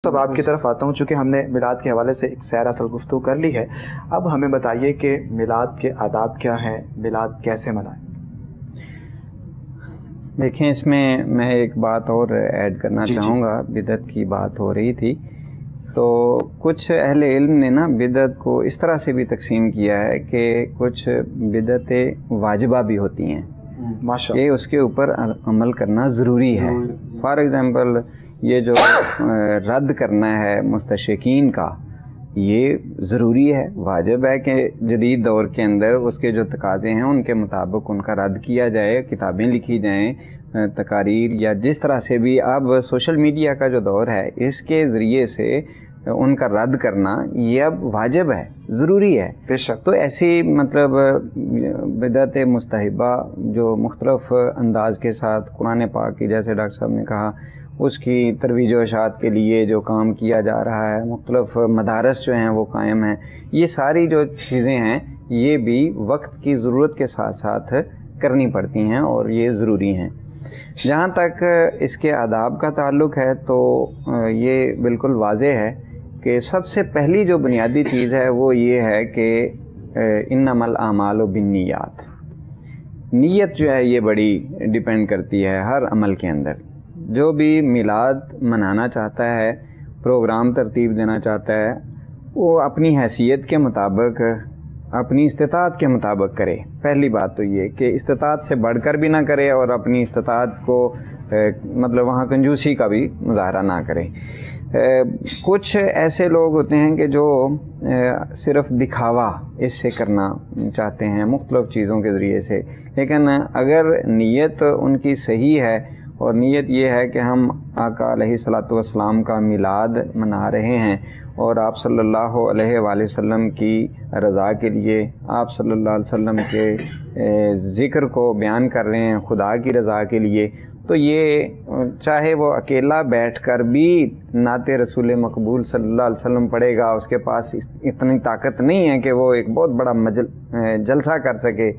سب آپ کی طرف آتا ہوں، چونکہ ہم نے میلاد کے حوالے سے ایک سیر اصل گفتگو کر لی ہے. اب ہمیں بتائیے کہ میلاد کے آداب کیا ہیں، میلاد کیسے منائیں؟ دیکھیں، اس میں ایک بات اور ایڈ کرنا چاہوں گا. بدعت کی بات ہو رہی تھی تو کچھ اہل علم نے نا بدعت کو اس طرح سے بھی تقسیم کیا ہے کہ کچھ بدعتیں واجبہ بھی ہوتی ہیں کہ اس کے اوپر عمل کرنا ضروری ہے. فار ایگزامپل یہ جو رد کرنا ہے مستشرقین کا، یہ ضروری ہے، واجب ہے کہ جدید دور کے اندر اس کے جو تقاضے ہیں ان کے مطابق ان کا رد کیا جائے، کتابیں لکھی جائیں، تقاریر یا جس طرح سے بھی. اب سوشل میڈیا کا جو دور ہے اس کے ذریعے سے ان کا رد کرنا یہ اب واجب ہے، ضروری ہے. بے شک. تو ایسی مطلب بدعت مستحبہ جو مختلف انداز کے ساتھ قرآن پاک کی، جیسے ڈاکٹر صاحب نے کہا، اس کی ترویج و اشاعت کے لیے جو کام کیا جا رہا ہے، مختلف مدارس جو ہیں وہ قائم ہیں، یہ ساری جو چیزیں ہیں یہ بھی وقت کی ضرورت کے ساتھ ساتھ کرنی پڑتی ہیں اور یہ ضروری ہیں. جہاں تک اس کے آداب کا تعلق ہے تو یہ بالکل واضح ہے کہ سب سے پہلی جو بنیادی چیز ہے وہ یہ ہے کہ انما الاعمال بالنیات. نیت جو ہے یہ بڑی ڈیپینڈ کرتی ہے ہر عمل کے اندر. جو بھی میلاد منانا چاہتا ہے، پروگرام ترتیب دینا چاہتا ہے، وہ اپنی حیثیت کے مطابق، اپنی استطاعت کے مطابق کرے. پہلی بات تو یہ کہ استطاعت سے بڑھ کر بھی نہ کرے اور اپنی استطاعت کو مطلب وہاں کنجوسی کا بھی مظاہرہ نہ کرے. کچھ ایسے لوگ ہوتے ہیں کہ جو صرف دکھاوا اس سے کرنا چاہتے ہیں مختلف چیزوں کے ذریعے سے، لیکن اگر نیت ان کی صحیح ہے اور نیت یہ ہے کہ ہم آقا علیہ الصلاۃ والسلام کا میلاد منا رہے ہیں اور آپ صلی اللہ علیہ وآلہ وسلم کی رضا کے لیے، آپ صلی اللہ علیہ وسلم کے ذکر کو بیان کر رہے ہیں خدا کی رضا کے لیے، تو یہ چاہے وہ اکیلا بیٹھ کر بھی نعت رسول مقبول صلی اللہ علیہ وسلم پڑھے گا، اس کے پاس اتنی طاقت نہیں ہے کہ وہ ایک بہت بڑا جلسہ کر سکے،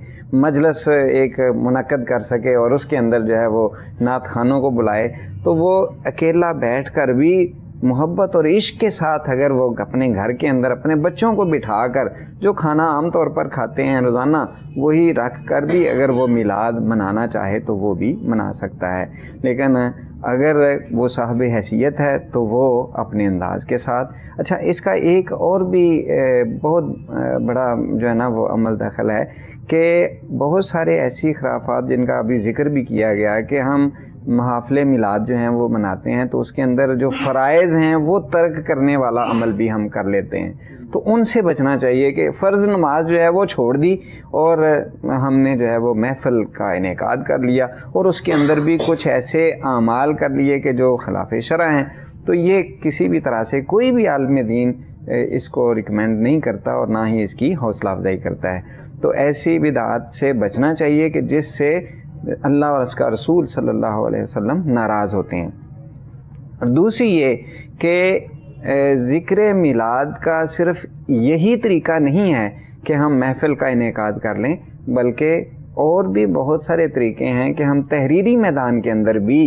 مجلس ایک منعقد کر سکے اور اس کے اندر جو ہے وہ نعت خوانوں کو بلائے، تو وہ اکیلا بیٹھ کر بھی محبت اور عشق کے ساتھ اگر وہ اپنے گھر کے اندر اپنے بچوں کو بٹھا کر جو کھانا عام طور پر کھاتے ہیں روزانہ وہی رکھ کر بھی اگر وہ میلاد منانا چاہے تو وہ بھی منا سکتا ہے. لیکن اگر وہ صاحب حیثیت ہے تو وہ اپنے انداز کے ساتھ. اچھا، اس کا ایک اور بھی بہت بڑا جو ہے نا وہ عمل دخل ہے کہ بہت سارے ایسی خرافات جن کا ابھی ذکر بھی کیا گیا ہے کہ ہم محافل میلاد جو ہیں وہ مناتے ہیں تو اس کے اندر جو فرائض ہیں وہ ترک کرنے والا عمل بھی ہم کر لیتے ہیں. تو ان سے بچنا چاہیے کہ فرض نماز جو ہے وہ چھوڑ دی اور ہم نے جو ہے وہ محفل کا انعقاد کر لیا اور اس کے اندر بھی کچھ ایسے اعمال کر لیے کہ جو خلاف شرع ہیں، تو یہ کسی بھی طرح سے کوئی بھی عالم دین اس کو ریکمینڈ نہیں کرتا اور نہ ہی اس کی حوصلہ افزائی کرتا ہے. تو ایسی بدعات سے بچنا چاہیے کہ جس سے اللہ اور اس کا رسول صلی اللہ علیہ وسلم ناراض ہوتے ہیں. اور دوسری یہ کہ ذکر میلاد کا صرف یہی طریقہ نہیں ہے کہ ہم محفل کا انعقاد کر لیں، بلکہ اور بھی بہت سارے طریقے ہیں کہ ہم تحریری میدان کے اندر بھی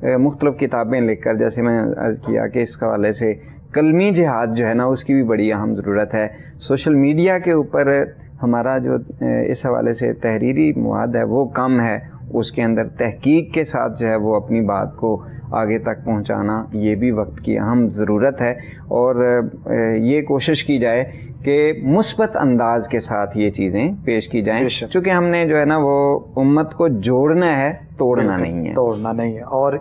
مختلف کتابیں لکھ کر، جیسے میں عرض کیا کہ اس حوالے سے کلمی جہاد جو ہے نا اس کی بھی بڑی اہم ضرورت ہے. سوشل میڈیا کے اوپر ہمارا جو اس حوالے سے تحریری مواد ہے وہ کم ہے، اس کے اندر تحقیق کے ساتھ جو ہے وہ اپنی بات کو آگے تک پہنچانا یہ بھی وقت کی اہم ضرورت ہے. اور یہ کوشش کی جائے کہ مثبت انداز کے ساتھ یہ چیزیں پیش کی جائیں، چونکہ ہم نے جو ہے نا وہ امت کو جوڑنا ہے، توڑنا نہیں ہے. اور